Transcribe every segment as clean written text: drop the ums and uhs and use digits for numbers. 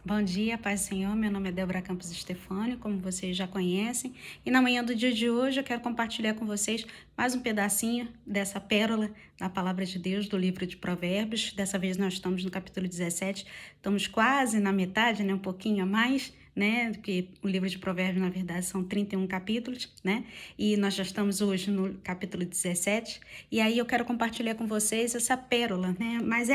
Bom dia, paz do Senhor. Meu nome é Débora Campos Stefânio, como vocês já conhecem. E na manhã do dia de hoje eu quero compartilhar com vocês mais um pedacinho dessa pérola da palavra de Deus do livro de Provérbios. Dessa vez nós estamos no capítulo 17, estamos quase na metade, né? Um pouquinho a mais, né? Porque o livro de Provérbios, na verdade, são 31 capítulos, né? E nós já estamos hoje no capítulo 17. E aí eu quero compartilhar com vocês essa pérola, né? Mas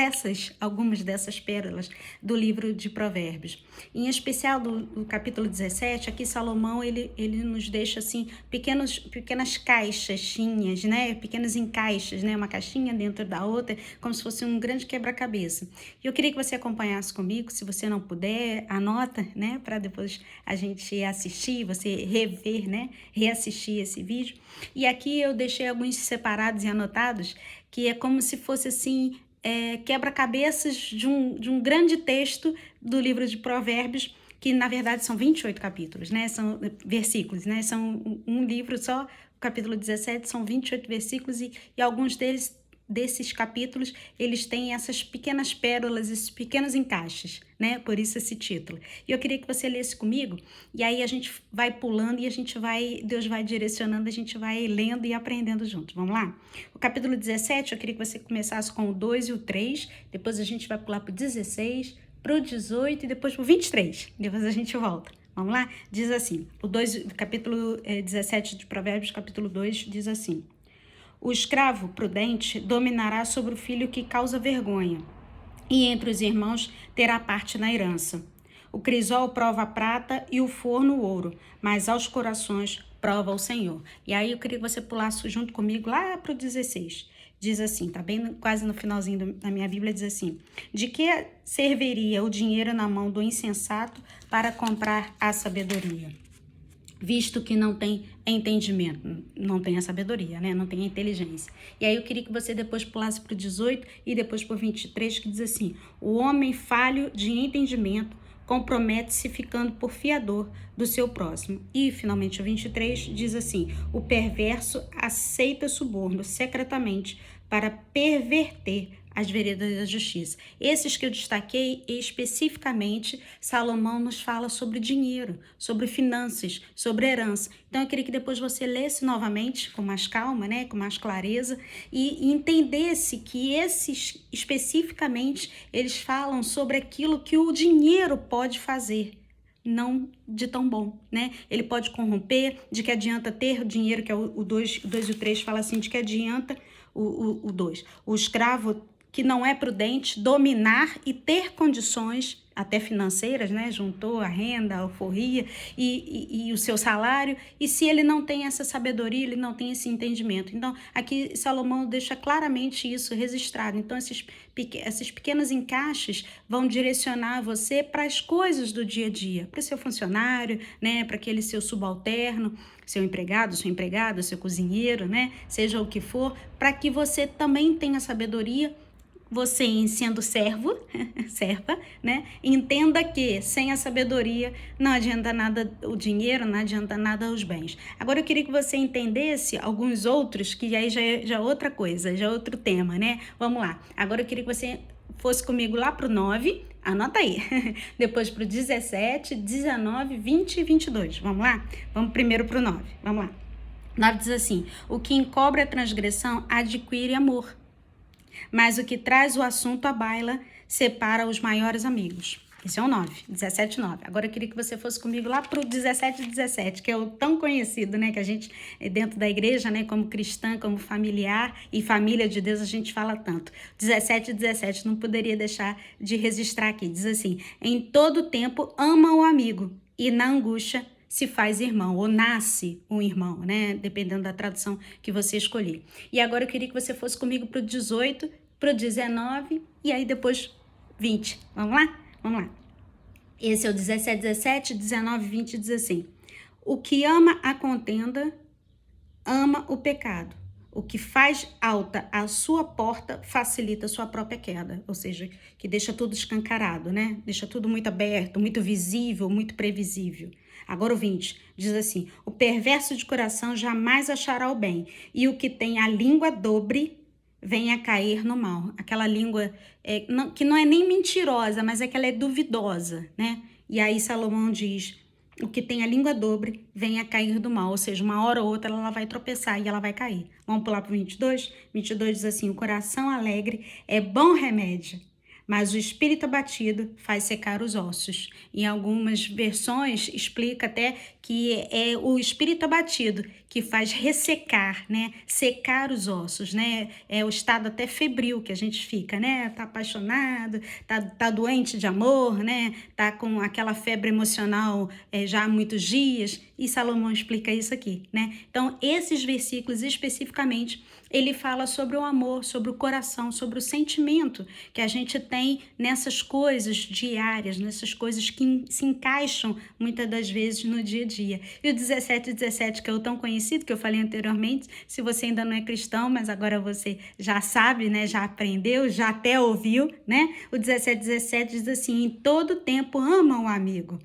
algumas dessas pérolas do livro de Provérbios. Em especial do capítulo 17, aqui Salomão, ele nos deixa assim pequenas caixinhas, né? Pequenos encaixes, né? Uma caixinha dentro da outra, como se fosse um grande quebra-cabeça. E eu queria que você acompanhasse comigo, se você não puder, anota, né? Para depois a gente assistir, você rever, né? Reassistir esse vídeo. E aqui eu deixei alguns separados e anotados, que é como se fosse assim, quebra-cabeças de um grande texto do livro de Provérbios, que na verdade são 28 capítulos, né? São versículos, né? São um livro só, o capítulo 17 são 28 versículos e alguns desses capítulos, eles têm essas pequenas pérolas, esses pequenos encaixes, né? Por isso esse título. E eu queria que você lesse comigo, e aí a gente vai pulando e Deus vai direcionando, a gente vai lendo e aprendendo juntos. Vamos lá? O capítulo 17, eu queria que você começasse com o 2 e o 3, depois a gente vai pular para o 16, para o 18 e depois para o 23. Depois a gente volta. Vamos lá? Diz assim, capítulo 17 de Provérbios, capítulo 2, diz assim: o escravo prudente dominará sobre o filho que causa vergonha, e entre os irmãos terá parte na herança. O crisol prova a prata e o forno o ouro, mas aos corações prova o Senhor. E aí eu queria que você pulasse junto comigo lá para o 16. Diz assim, tá bem quase no finalzinho da minha Bíblia, diz assim: de que serviria o dinheiro na mão do insensato para comprar a sabedoria? Visto que não tem entendimento, não tem a sabedoria, né? Não tem a inteligência. E aí eu queria que você depois pulasse para o 18 e depois para o 23, que diz assim: o homem falho de entendimento compromete-se ficando por fiador do seu próximo. E, finalmente, o 23 diz assim: o perverso aceita suborno secretamente para perverter as veredas da justiça. Esses que eu destaquei especificamente, Salomão nos fala sobre dinheiro, sobre finanças, sobre herança. Então eu queria que depois você lesse novamente com mais calma, né, com mais clareza e entendesse que esses especificamente eles falam sobre aquilo que o dinheiro pode fazer, não de tão bom, né? Ele pode corromper, de que adianta ter dinheiro, que é o 2 e o 3 fala assim, de que adianta o 2. O escravo que não é prudente dominar e ter condições até financeiras, né? Juntou a renda, a alforria e o seu salário, e se ele não tem essa sabedoria, ele não tem esse entendimento. Então, aqui Salomão deixa claramente isso registrado. Então, esses pequenos encaixes vão direcionar você para as coisas do dia a dia, para o seu funcionário, né? Para aquele seu subalterno, seu empregado, sua empregada, seu cozinheiro, né? Seja o que for, para que você também tenha sabedoria. Você, sendo servo, serva, né? Entenda que sem a sabedoria não adianta nada o dinheiro, não adianta nada os bens. Agora eu queria que você entendesse alguns outros, que aí já é outra coisa, já é outro tema, né? Vamos lá. Agora eu queria que você fosse comigo lá pro 9, anota aí. Depois pro 17, 19, 20 e 22. Vamos lá? Vamos primeiro pro 9. Vamos lá. 9 diz assim: o que encobre a transgressão adquire amor, mas o que traz o assunto à baila separa os maiores amigos. Esse é o 9, 17, 9. Agora eu queria que você fosse comigo lá pro 17, 17, que é o tão conhecido, né? Que a gente, dentro da igreja, né? Como cristã, como familiar e família de Deus, a gente fala tanto. 17, 17, não poderia deixar de registrar aqui. Diz assim: em todo tempo ama o amigo, e na angústia se faz irmão, ou nasce um irmão, né? Dependendo da tradução que você escolher. E agora eu queria que você fosse comigo pro 18, pro 19 e aí depois 20. Vamos lá? Vamos lá. Esse é o 17, 17, 19, 20 diz assim: o que ama a contenda, ama o pecado. O que faz alta a sua porta facilita a sua própria queda, ou seja, que deixa tudo escancarado, né? Deixa tudo muito aberto, muito visível, muito previsível. Agora o 20 diz assim: o perverso de coração jamais achará o bem, e o que tem a língua dobre venha cair no mal. Aquela língua que não é nem mentirosa, mas é que ela é duvidosa, né? E aí Salomão diz: o que tem a língua dobre venha cair do mal, ou seja, uma hora ou outra ela vai tropeçar e ela vai cair. Vamos pular para o 22? 22 diz assim: o coração alegre é bom remédio, mas o espírito abatido faz secar os ossos. Em algumas versões explica até que é o espírito abatido que faz ressecar, né? Secar os ossos, né? É o estado até febril que a gente fica, né? Tá apaixonado, tá doente de amor, né? Tá com aquela febre emocional já há muitos dias. E Salomão explica isso aqui, né? Então, esses versículos especificamente, ele fala sobre o amor, sobre o coração, sobre o sentimento que a gente tem nessas coisas diárias, nessas coisas que se encaixam muitas das vezes no dia a dia. E o 17, que é o tão conhecido, que eu falei anteriormente, se você ainda não é cristão, mas agora você já sabe, né? Já aprendeu, já até ouviu, né? O 17 diz assim: em todo tempo ama o amigo,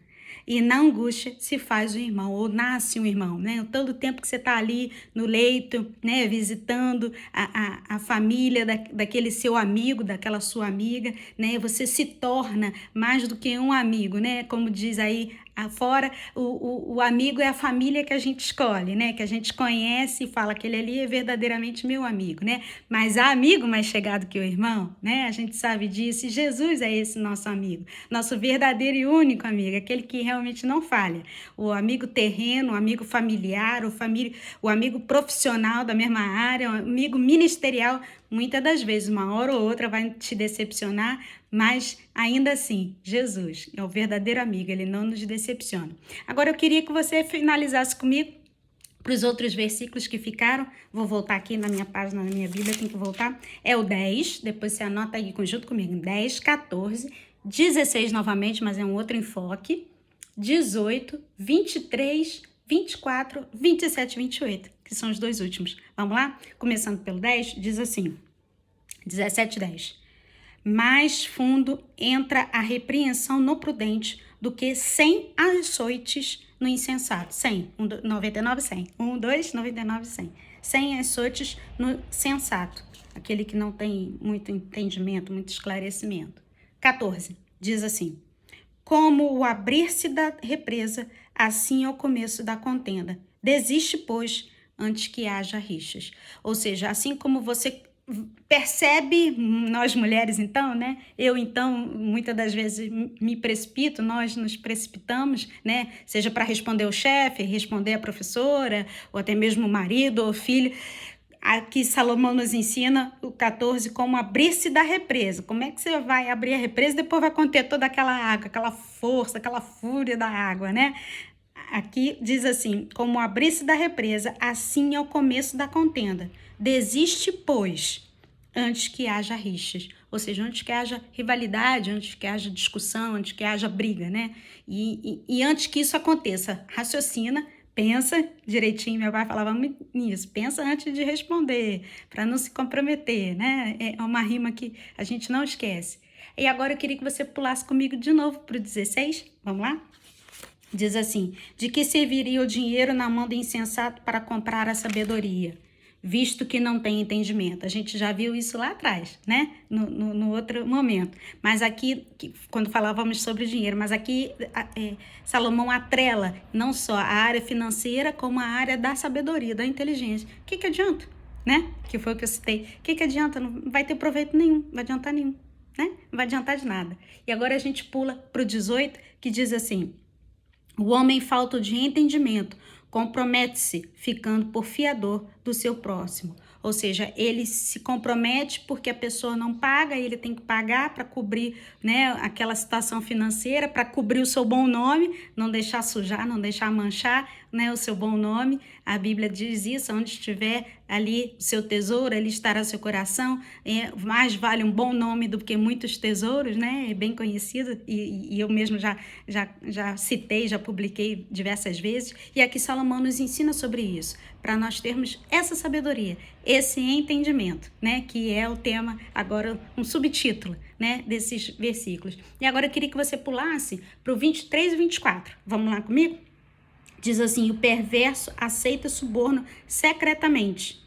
e na angústia se faz um irmão, ou nasce um irmão, né? Todo o tempo que você está ali no leito, né? Visitando a família daquele seu amigo, daquela sua amiga, né? Você se torna mais do que um amigo, né? Como diz aí afora, o amigo é a família que a gente escolhe, né? Que a gente conhece e fala que ele ali é verdadeiramente meu amigo, né? Mas há amigo mais chegado que o irmão, né? A gente sabe disso, e Jesus é esse nosso amigo, nosso verdadeiro e único amigo, aquele que realmente não falha. O amigo terreno, o amigo familiar, o amigo profissional da mesma área, o amigo ministerial, muitas das vezes, uma hora ou outra vai te decepcionar, mas ainda assim, Jesus é o verdadeiro amigo, ele não nos decepciona. Agora eu queria que você finalizasse comigo para os outros versículos que ficaram. Vou voltar aqui na minha página, na minha Bíblia, tem que voltar. É o 10, depois você anota aí junto comigo. 10, 14, 16 novamente, mas é um outro enfoque. 18, 23, 24, 27 e 28, que são os dois últimos. Vamos lá? Começando pelo 10, diz assim, 17, 10. Mais fundo entra a repreensão no prudente do que 100 açoites no insensato. 100, 99, 100. 2, 99, 100. 100 açoites no sensato, aquele que não tem muito entendimento, muito esclarecimento. 14, diz assim: como o abrir-se da represa, assim é o começo da contenda. Desiste, pois, antes que haja rixas. Ou seja, assim como você percebe, nós mulheres então, né? Eu então, muitas das vezes me precipito, nós nos precipitamos, né? Seja para responder o chefe, responder a professora, ou até mesmo o marido ou o filho. Aqui Salomão nos ensina, o 14, como abrir-se da represa. Como é que você vai abrir a represa e depois vai conter toda aquela água, aquela força, aquela fúria da água, né? Aqui diz assim: como abrir-se da represa, assim é o começo da contenda. Desiste, pois, antes que haja rixas. Ou seja, antes que haja rivalidade, antes que haja discussão, antes que haja briga, né? E antes que isso aconteça, raciocina, pensa direitinho. Meu pai falava muito nisso: pensa antes de responder, para não se comprometer, né? É uma rima que a gente não esquece. E agora eu queria que você pulasse comigo de novo para o 16. Vamos lá? Diz assim: de que serviria o dinheiro na mão do insensato para comprar a sabedoria, visto que não tem entendimento? A gente já viu isso lá atrás, né? No outro momento. Mas aqui, quando falávamos sobre dinheiro, mas aqui Salomão atrela não só a área financeira, como a área da sabedoria, da inteligência. O que adianta, né? Que foi o que eu citei. O que adianta? Não vai ter proveito nenhum, não vai adiantar nenhum, né? Não vai adiantar de nada. E agora a gente pula para o 18, que diz assim: o homem falto de entendimento compromete-se ficando por fiador do seu próximo. Ou seja, ele se compromete porque a pessoa não paga, ele tem que pagar para cobrir, né, aquela situação financeira, para cobrir o seu bom nome, não deixar sujar, não deixar manchar, né, o seu bom nome. A Bíblia diz isso: onde estiver ali o seu tesouro, ali estará seu coração. Mais vale um bom nome do que muitos tesouros, né? É bem conhecido, e eu mesmo já citei, já publiquei diversas vezes. E aqui Salomão nos ensina sobre isso, para nós termos essa sabedoria, esse entendimento, né? Que é o tema, agora um subtítulo, né, desses versículos. E agora eu queria que você pulasse para o 23 e 24. Vamos lá comigo? Diz assim: o perverso aceita suborno secretamente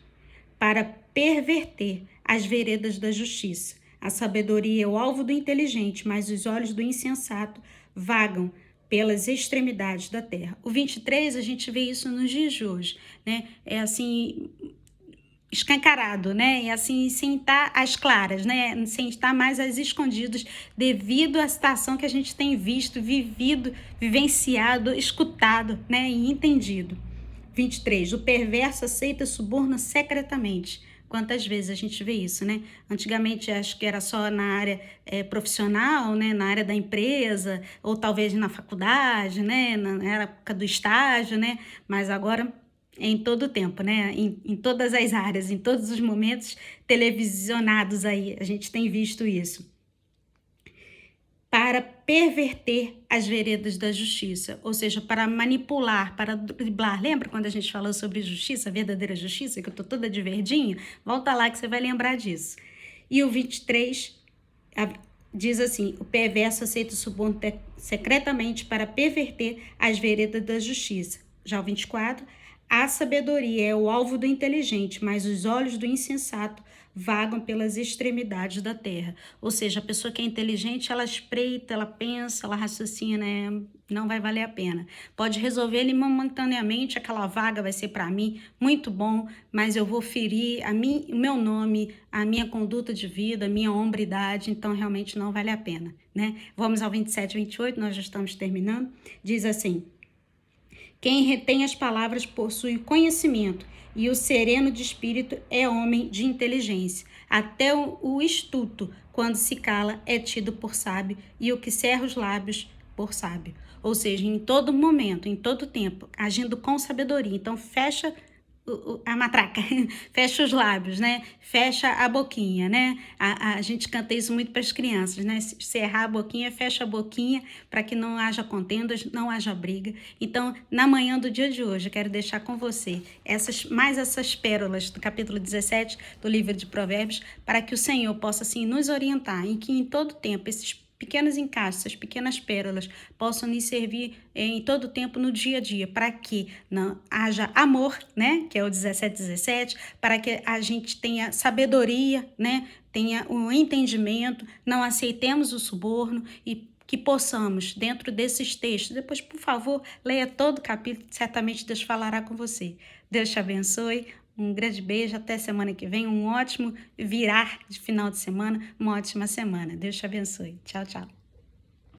para perverter as veredas da justiça. A sabedoria é o alvo do inteligente, mas os olhos do insensato vagam pelas extremidades da terra. O 23, a gente vê isso nos dias de hoje, né? É assim, escancarado, né? E assim, sem estar às claras, né? Sem estar mais às escondidas, devido à situação que a gente tem visto, vivido, vivenciado, escutado, né? E entendido. 23. O perverso aceita suborno secretamente. Quantas vezes a gente vê isso, né? Antigamente acho que era só na área profissional, né? Na área da empresa, ou talvez na faculdade, né? Na época do estágio, né? Mas agora é em todo o tempo, né? Em todas as áreas, em todos os momentos televisionados aí, a gente tem visto isso para perverter as veredas da justiça, ou seja, para manipular, para driblar. Lembra quando a gente falou sobre justiça, verdadeira justiça, que eu tô toda de verdinho? Volta lá que você vai lembrar disso. E o 23 diz assim: o perverso aceita o suborno secretamente para perverter as veredas da justiça. Já o 24, a sabedoria é o alvo do inteligente, mas os olhos do insensato vagam pelas extremidades da terra. Ou seja, a pessoa que é inteligente, ela espreita, ela pensa, ela raciocina, não vai valer a pena. Pode resolver ele momentaneamente, aquela vaga vai ser para mim muito bom, mas eu vou ferir o meu nome, a minha conduta de vida, a minha hombridade, então realmente não vale a pena, né? Vamos ao 27 e 28, nós já estamos terminando. Diz assim: quem retém as palavras possui conhecimento, e o sereno de espírito é homem de inteligência. Até o estuto, quando se cala, é tido por sábio, e o que cerra os lábios por sábio. Ou seja, em todo momento, em todo tempo, agindo com sabedoria. Então, fecha a matraca, fecha os lábios, né? Fecha a boquinha, né? A gente canta isso muito para as crianças, né? Cerrar a boquinha, fecha a boquinha para que não haja contendas, não haja briga. Então, na manhã do dia de hoje, eu quero deixar com você mais essas pérolas do capítulo 17 do livro de Provérbios, para que o Senhor possa assim nos orientar em que em todo tempo esses pequenos encaixes, essas pequenas pérolas possam nos servir em todo o tempo no dia a dia, para que não haja amor, né, que é o 17, para que a gente tenha sabedoria, né, tenha um entendimento, não aceitemos o suborno e que possamos, dentro desses textos, depois, por favor, leia todo o capítulo, certamente Deus falará com você. Deus te abençoe. Um grande beijo, até semana que vem, um ótimo virar de final de semana, uma ótima semana. Deus te abençoe. Tchau, tchau.